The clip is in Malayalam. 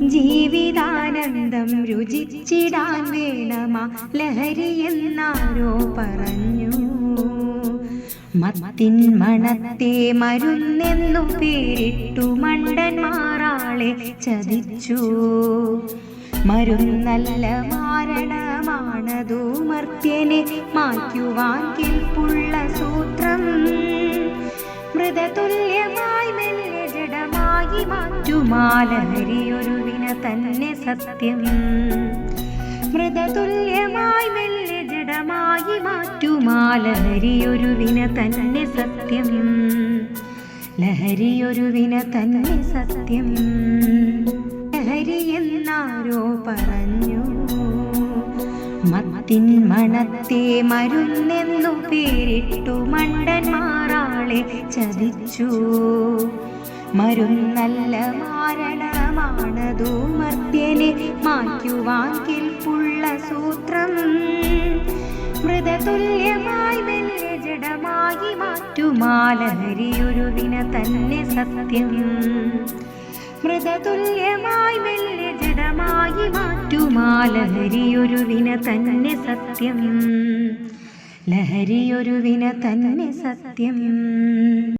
ജീവിതാനന്ദം രുചിച്ചിടാൻ വേണമാ ലഹരി എന്നാരോ പറഞ്ഞു. മത്തിൻ മണത്തെ മരുന്നെന്നു പേരിട്ടു മണ്ടന്മാരാളെ ചതിച്ചു. മരുന്നല്ല മാരണമാണതു മർത്യനെ മാറ്റുവാൻ കെൽപ്പുള്ള സൂത്രം. മൃതതുല്യമായി മെല്ലെ ജഡമായി മാറ്റുമാ ലഹരിയൊരു വിന തന്നെ സത്യം. മൃതതുല്യമായി മെല്ലെ ജഡമായി മാറ്റുമാ ലഹരിയൊരു വിന തന്നെ സത്യം. ലഹരിയൊരു വിന തന്നെ സത്യം. ലഹരി എന്നാരോ പറഞ്ഞു. മത്തിൻ മണത്തെ മരുന്നെന്നു പേരിട്ടു മണ്ടന്മാരാളെ ചതിച്ചു. മരുന്നല്ല മാരണമാണതു മർത്യനെ മാറ്റുവാൻ കെൽപ്പുള്ള സൂത്രം. മൃതതുല്യമായി മെല്ലെ ജഡമായി മാറ്റുമാ ലഹരിയൊരു വിന തന്നെ സത്യം. മൃതതുല്യമായി മെല്ലെ ജഡമായി മാറ്റുമാ ലഹരിയൊരു വിന തന്നെ സത്യം. ലഹരിയൊരു വിന തന്നെ സത്യം.